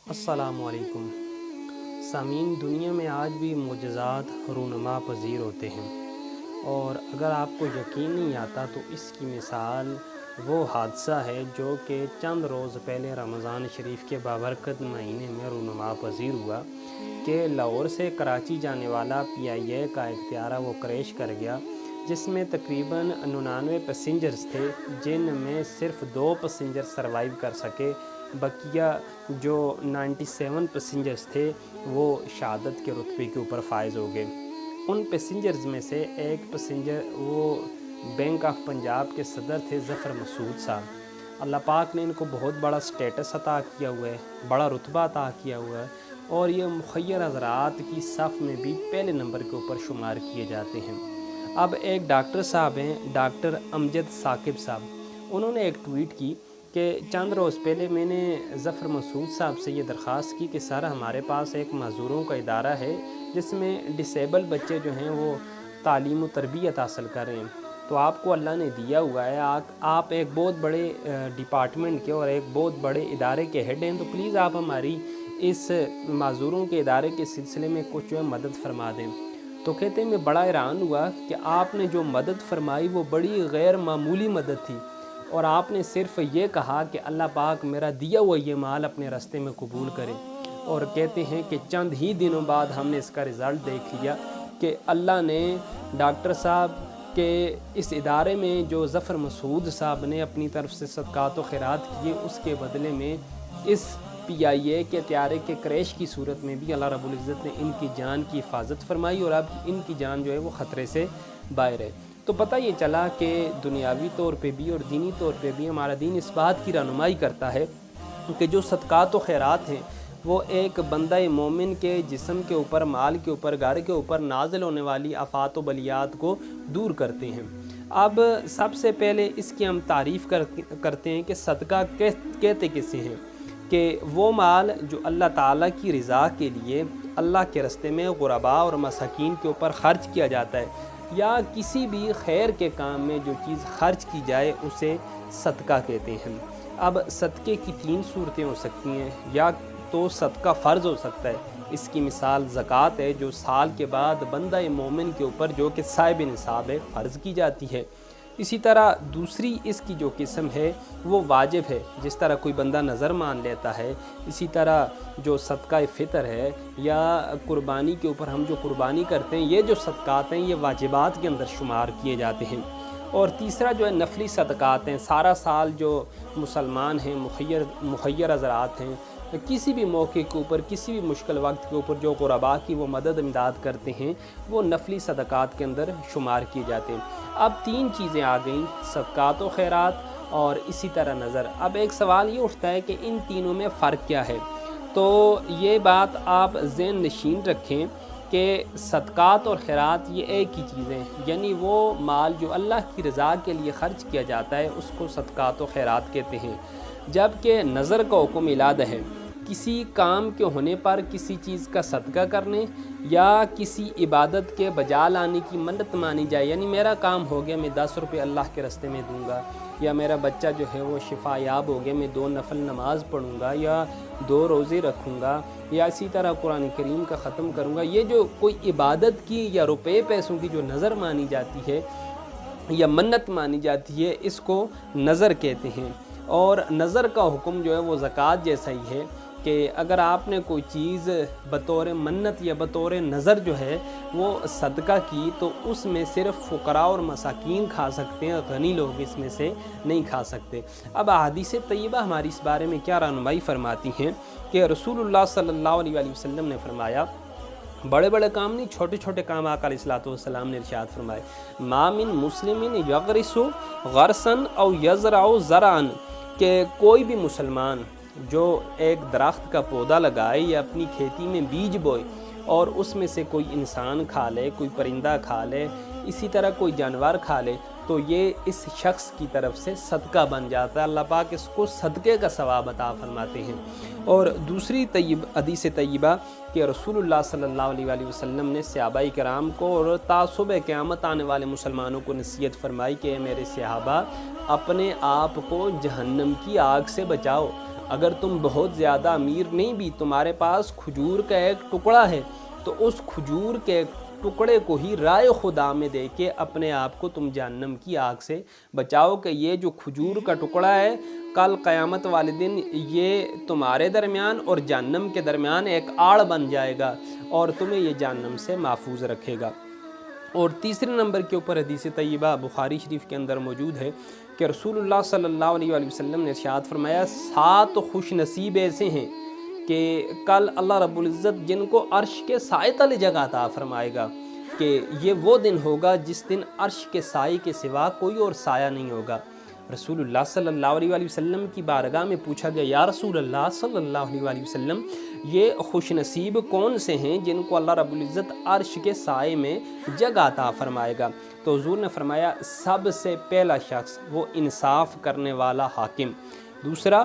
السلام علیکم سامعین، دنیا میں آج بھی معجزات رونما پذیر ہوتے ہیں، اور اگر آپ کو یقین نہیں آتا تو اس کی مثال وہ حادثہ ہے جو کہ چند روز پہلے رمضان شریف کے بابرکت مہینے میں رونما پذیر ہوا کہ لاہور سے کراچی جانے والا PIA کا ایک طیارہ وہ کریش کر گیا، جس میں تقریباً 99 پیسنجرز تھے، جن میں صرف 2 پیسنجر سروائیو کر سکے، بقیہ جو 97 پیسنجرز تھے وہ شہادت کے رتبے کے اوپر فائز ہو گئے۔ ان پیسنجرز میں سے ایک پیسنجر وہ بینک آف پنجاب کے صدر تھے ظفر مسعود صاحب۔ اللہ پاک نے ان کو بہت بڑا سٹیٹس عطا کیا ہوا ہے، بڑا رتبہ عطا کیا ہوا ہے، اور یہ مخیر حضرات کی صف میں بھی پہلے نمبر کے اوپر شمار کیے جاتے ہیں۔ اب ایک ڈاکٹر صاحب ہیں، ڈاکٹر امجد ثاقب صاحب، انہوں نے ایک ٹویٹ کی کہ چند روز پہلے میں نے ظفر مسعود صاحب سے یہ درخواست کی کہ سر ہمارے پاس ایک معذوروں کا ادارہ ہے جس میں ڈسیبل بچے جو ہیں وہ تعلیم و تربیت حاصل کر رہے ہیں، تو آپ کو اللہ نے دیا ہوا ہے، آپ ایک بہت بڑے ڈپارٹمنٹ کے اور ایک بہت بڑے ادارے کے ہیڈ ہیں، تو پلیز آپ ہماری اس معذوروں کے ادارے کے سلسلے میں کچھ جو ہے مدد فرما دیں۔ تو کہتے ہیں میں بڑا حیران ہوا کہ آپ نے جو مدد فرمائی وہ بڑی غیر معمولی مدد تھی، اور آپ نے صرف یہ کہا کہ اللہ پاک میرا دیا ہوا یہ مال اپنے راستے میں قبول کرے، اور کہتے ہیں کہ چند ہی دنوں بعد ہم نے اس کا رزلٹ دیکھ لیا کہ اللہ نے ڈاکٹر صاحب کے اس ادارے میں جو ظفر مسعود صاحب نے اپنی طرف سے صدقات و خیرات کیے، اس کے بدلے میں اس PIA کے طیارے کے کریش کی صورت میں بھی اللہ رب العزت نے ان کی جان کی حفاظت فرمائی، اور اب ان کی جان جو ہے وہ خطرے سے باہر ہے۔ تو پتہ یہ چلا کہ دنیاوی طور پہ بھی اور دینی طور پہ بھی ہمارا دین اس بات کی رہنمائی کرتا ہے کہ جو صدقات و خیرات ہیں وہ ایک بندہ مومن کے جسم کے اوپر، مال کے اوپر، گھر کے اوپر نازل ہونے والی آفات و بلیات کو دور کرتے ہیں۔ اب سب سے پہلے اس کی ہم تعریف کرتے ہیں کہ صدقہ کہتے کسے ہیں، کہ وہ مال جو اللہ تعالیٰ کی رضا کے لیے اللہ کے راستے میں غرباء اور مساکین کے اوپر خرچ کیا جاتا ہے، یا کسی بھی خیر کے کام میں جو چیز خرچ کی جائے اسے صدقہ کہتے ہیں۔ اب صدقے کی 3 صورتیں ہو سکتی ہیں، یا تو صدقہ فرض ہو سکتا ہے، اس کی مثال زکوٰۃ ہے جو سال کے بعد بندہ مومن کے اوپر جو کہ صاحب نصاب ہے فرض کی جاتی ہے۔ اسی طرح دوسری اس کی جو قسم ہے وہ واجب ہے، جس طرح کوئی بندہ نظر مان لیتا ہے۔ اسی طرح جو صدقہ فطر ہے یا قربانی کے اوپر ہم جو قربانی کرتے ہیں، یہ جو صدقات ہیں یہ واجبات کے اندر شمار کیے جاتے ہیں۔ اور تیسرا جو ہے نفلی صدقات ہیں، سارا سال جو مسلمان ہیں، مخیر حضرات ہیں، کسی بھی موقع کے اوپر، کسی بھی مشکل وقت کے اوپر جو غرباء کی وہ مدد امداد کرتے ہیں، وہ نفلی صدقات کے اندر شمار کیے جاتے ہیں۔ اب 3 چیزیں آ گئیں، صدقات و خیرات اور اسی طرح نظر۔ اب ایک سوال یہ اٹھتا ہے کہ ان تینوں میں فرق کیا ہے؟ تو یہ بات آپ ذہن نشین رکھیں کہ صدقات اور خیرات یہ ایک ہی چیزیں، یعنی وہ مال جو اللہ کی رضا کے لیے خرچ کیا جاتا ہے اس کو صدقات و خیرات کہتے ہیں، جبکہ نظر کا حکم علیحدہ ہے، کسی کام کے ہونے پر کسی چیز کا صدقہ کرنے یا کسی عبادت کے بجا لانے کی منت مانی جائے، یعنی میرا کام ہو گیا میں 10 روپے اللہ کے راستے میں دوں گا، یا میرا بچہ جو ہے وہ شفا یاب ہو گیا میں 2 نفل نماز پڑھوں گا، یا 2 روزے رکھوں گا، یا اسی طرح قرآن کریم کا ختم کروں گا۔ یہ جو کوئی عبادت کی یا روپے پیسوں کی جو نظر مانی جاتی ہے یا منت مانی جاتی ہے، اس کو نظر کہتے ہیں۔ اور نظر کا حکم جو ہے وہ زکوٰۃ جیسا ہی ہے کہ اگر آپ نے کوئی چیز بطور منت یا بطور نظر جو ہے وہ صدقہ کی تو اس میں صرف فقراء اور مساکین کھا سکتے ہیں، غنی لوگ اس میں سے نہیں کھا سکتے۔ اب احادیث طیبہ ہماری اس بارے میں کیا رہنمائی فرماتی ہیں کہ رسول اللہ صلی اللہ علیہ وسلم نے فرمایا، بڑے بڑے کام نہیں، چھوٹے چھوٹے کام آقا علیہ الصلوۃ والسلام نے ارشاد فرمائے، ما من مسلم یغرس غرسا او یزرع زرعا، کہ کوئی بھی مسلمان جو ایک درخت کا پودا لگائے یا اپنی کھیتی میں بیج بوئے اور اس میں سے کوئی انسان کھا لے، کوئی پرندہ کھا لے، اسی طرح کوئی جانور کھا لے، تو یہ اس شخص کی طرف سے صدقہ بن جاتا ہے، اللہ پاک اس کو صدقے کا ثواب عطا فرماتے ہیں۔ اور دوسری حدیث طیبہ کہ رسول اللہ صلی اللہ علیہ وسلم نے صحابہ کرام کو اور تعصب قیامت آنے والے مسلمانوں کو نصیحت فرمائی کہ اے میرے صحابہ، اپنے آپ کو جہنم کی آگ سے بچاؤ، اگر تم بہت زیادہ امیر نہیں بھی تمہارے پاس کھجور کا ایک ٹکڑا ہے تو اس کھجور کے ٹکڑے کو ہی رائے خدا میں دے کے اپنے آپ کو تم جہنم کی آگ سے بچاؤ کہ یہ جو کھجور کا ٹکڑا ہے کل قیامت والے دن یہ تمہارے درمیان اور جہنم کے درمیان ایک آڑ بن جائے گا اور تمہیں یہ جہنم سے محفوظ رکھے گا۔ اور تیسرے نمبر کے اوپر حدیث طیبہ بخاری شریف کے اندر موجود ہے کہ رسول اللہ صلی اللہ علیہ وآلہ وسلم نے ارشاد فرمایا 7 خوش نصیب ایسے ہیں کہ کل اللہ رب العزت جن کو عرش کے سائے تلے جگہ عطا فرمائے گا، کہ یہ وہ دن ہوگا جس دن عرش کے سائے کے سوا کوئی اور سایہ نہیں ہوگا۔ رسول اللہ صلی اللہ علیہ وآلہ وسلم کی بارگاہ میں پوچھا گیا یا رسول اللہ صلی اللہ علیہ وآلہ وسلم یہ خوش نصیب کون سے ہیں جن کو اللہ رب العزت عرش کے سائے میں جگہ عطا فرمائے گا؟ تو حضور نے فرمایا سب سے پہلا شخص وہ انصاف کرنے والا حاکم، دوسرا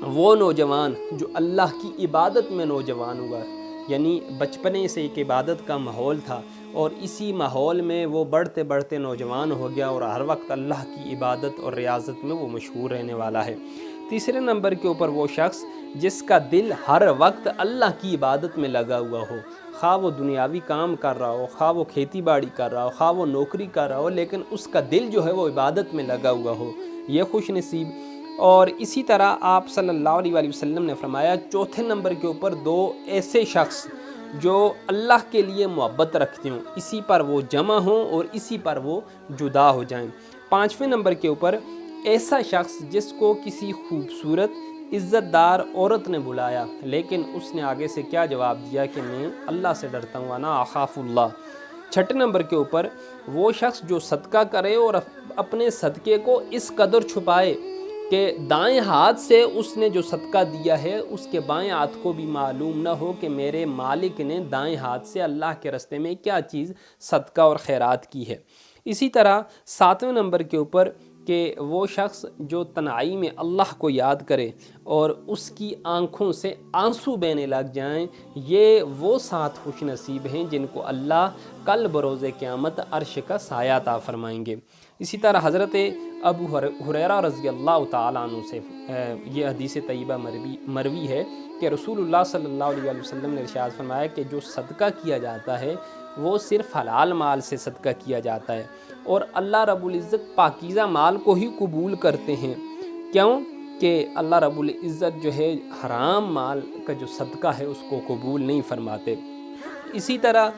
وہ نوجوان جو اللہ کی عبادت میں نوجوان ہوا، یعنی بچپنے سے ایک عبادت کا ماحول تھا اور اسی ماحول میں وہ بڑھتے بڑھتے نوجوان ہو گیا اور ہر وقت اللہ کی عبادت اور ریاضت میں وہ مشہور رہنے والا ہے۔ تیسرے نمبر کے اوپر وہ شخص جس کا دل ہر وقت اللہ کی عبادت میں لگا ہوا ہو، خواہ وہ دنیاوی کام کر رہا ہو، خواہ وہ کھیتی باڑی کر رہا ہو، خواہ وہ نوکری کر رہا ہو، لیکن اس کا دل جو ہے وہ عبادت میں لگا ہوا ہو، یہ خوش نصیب۔ اور اسی طرح آپ صلی اللہ علیہ وآلہ وسلم نے فرمایا چوتھے نمبر کے اوپر 2 ایسے شخص جو اللہ کے لیے محبت رکھتے ہوں، اسی پر وہ جمع ہوں اور اسی پر وہ جدا ہو جائیں۔ 5ویں نمبر کے اوپر ایسا شخص جس کو کسی خوبصورت عزت دار عورت نے بلایا لیکن اس نے آگے سے کیا جواب دیا کہ میں اللہ سے ڈرتا ہوں، انا اخاف اللہ۔ 6 نمبر کے اوپر وہ شخص جو صدقہ کرے اور اپنے صدقے کو اس قدر چھپائے کہ دائیں ہاتھ سے اس نے جو صدقہ دیا ہے اس کے بائیں ہاتھ کو بھی معلوم نہ ہو کہ میرے مالک نے دائیں ہاتھ سے اللہ کے راستے میں کیا چیز صدقہ اور خیرات کی ہے۔ اسی طرح 7ویں نمبر کے اوپر کہ وہ شخص جو تنہائی میں اللہ کو یاد کرے اور اس کی آنکھوں سے آنسو بہنے لگ جائیں، یہ وہ 7 خوش نصیب ہیں جن کو اللہ کل بروز قیامت عرش کا سایہ عطا فرمائیں گے۔ اسی طرح حضرت ابو ہریرہ رضی اللہ تعالیٰ عنہ سے یہ حدیث طیبہ مروی ہے کہ رسول اللہ صلی اللہ علیہ وسلم نے ارشاد فرمایا کہ جو صدقہ کیا جاتا ہے وہ صرف حلال مال سے صدقہ کیا جاتا ہے اور اللہ رب العزت پاکیزہ مال کو ہی قبول کرتے ہیں۔ کیوں؟ کہ اللہ رب العزت جو ہے حرام مال کا جو صدقہ ہے اس کو قبول نہیں فرماتے۔ اسی طرح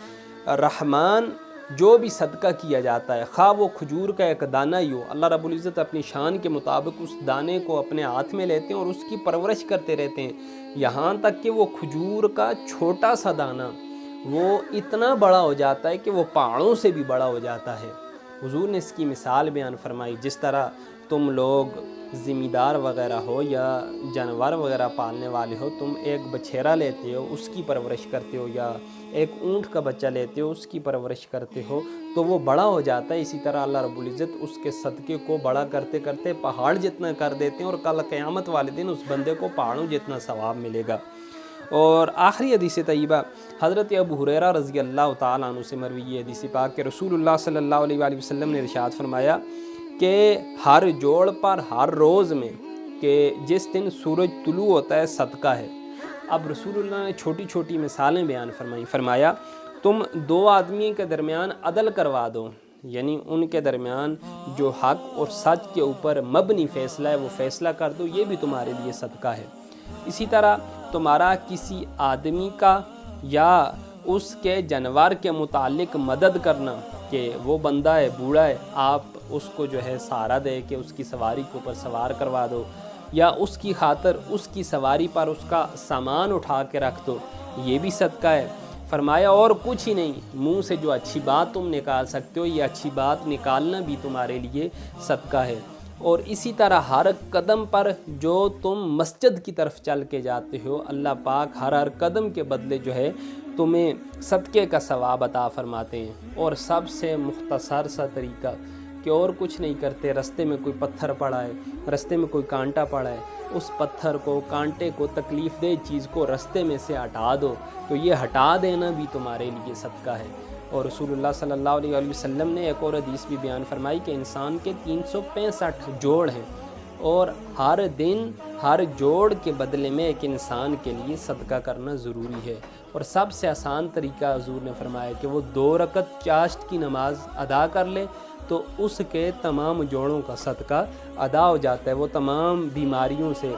رحمان جو بھی صدقہ کیا جاتا ہے، خواہ وہ کھجور کا ایک دانہ ہی ہو، اللہ رب العزت اپنی شان کے مطابق اس دانے کو اپنے ہاتھ میں لیتے ہیں اور اس کی پرورش کرتے رہتے ہیں، یہاں تک کہ وہ کھجور کا چھوٹا سا دانہ وہ اتنا بڑا ہو جاتا ہے کہ وہ پہاڑوں سے بھی بڑا ہو جاتا ہے۔ حضور نے اس کی مثال بیان فرمائی، جس طرح تم لوگ زمیندار وغیرہ ہو یا جانور وغیرہ پالنے والے ہو، تم ایک بچھیرا لیتے ہو اس کی پرورش کرتے ہو یا ایک اونٹ کا بچہ لیتے ہو اس کی پرورش کرتے ہو تو وہ بڑا ہو جاتا ہے، اسی طرح اللہ رب العزت اس کے صدقے کو بڑا کرتے کرتے پہاڑ جتنا کر دیتے ہیں اور کل قیامت والے دن اس بندے کو پہاڑوں جتنا ثواب ملے گا۔ اور آخری حدیث طیبہ حضرت ابو ہریرہ رضی اللہ تعالیٰ عنہ سے مروی یہ حدیث پاک کہ رسول اللہ صلی اللہ علیہ وآلہ وسلم نے ارشاد فرمایا کہ ہر جوڑ پر ہر روز میں کہ جس دن سورج طلوع ہوتا ہے صدقہ ہے۔ اب رسول اللہ نے چھوٹی چھوٹی مثالیں بیان فرمایا تم 2 آدمیوں کے درمیان عدل کروا دو، یعنی ان کے درمیان جو حق اور سچ کے اوپر مبنی فیصلہ ہے وہ فیصلہ کر دو، یہ بھی تمہارے لیے صدقہ ہے۔ اسی طرح تمہارا کسی آدمی کا یا اس کے جانور کے متعلق مدد کرنا کہ وہ بندہ ہے بوڑھا ہے، آپ اس کو جو ہے سہارا دے کے اس کی سواری کے اوپر سوار کروا دو یا اس کی خاطر اس کی سواری پر اس کا سامان اٹھا کے رکھ دو، یہ بھی صدقہ ہے۔ فرمایا اور کچھ ہی نہیں، منہ سے جو اچھی بات تم نکال سکتے ہو یہ اچھی بات نکالنا بھی تمہارے لیے صدقہ ہے۔ اور اسی طرح ہر قدم پر جو تم مسجد کی طرف چل کے جاتے ہو، اللہ پاک ہر قدم کے بدلے جو ہے تمہیں صدقے کا ثواب عطا فرماتے ہیں۔ اور سب سے مختصر سا طریقہ کہ اور کچھ نہیں کرتے، رستے میں کوئی پتھر پڑا ہے، رستے میں کوئی کانٹا پڑا ہے، اس پتھر کو کانٹے کو تکلیف دہ چیز کو رستے میں سے ہٹا دو، تو یہ ہٹا دینا بھی تمہارے لیے صدقہ ہے۔ اور رسول اللہ صلی اللہ علیہ وسلم نے ایک اور حدیث بھی بیان فرمائی کہ انسان کے 365 جوڑ ہیں اور ہر دن ہر جوڑ کے بدلے میں ایک انسان کے لیے صدقہ کرنا ضروری ہے۔ اور سب سے آسان طریقہ حضور نے فرمایا کہ وہ 2 رکعت چاشت کی نماز ادا کر لے تو اس کے تمام جوڑوں کا صدقہ ادا ہو جاتا ہے، وہ تمام بیماریوں سے،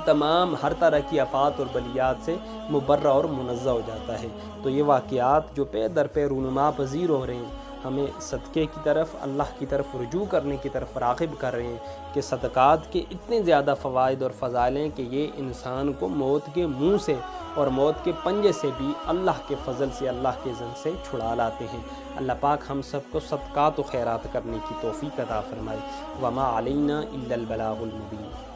تمام ہر طرح کی آفات اور بلیات سے مبرہ اور منزہ ہو جاتا ہے۔ تو یہ واقعات جو پے در پہ رونما پذیر ہو رہے ہیں، ہمیں صدقے کی طرف، اللہ کی طرف رجوع کرنے کی طرف راغب کر رہے ہیں کہ صدقات کے اتنے زیادہ فوائد اور فضائل ہیں کہ یہ انسان کو موت کے منہ سے اور موت کے پنجے سے بھی اللہ کے فضل سے، اللہ کے اذن سے چھڑا لاتے ہیں۔ اللہ پاک ہم سب کو صدقات و خیرات کرنے کی توفیق عطا فرمائے۔ وما علینا الا البلاغ المبین۔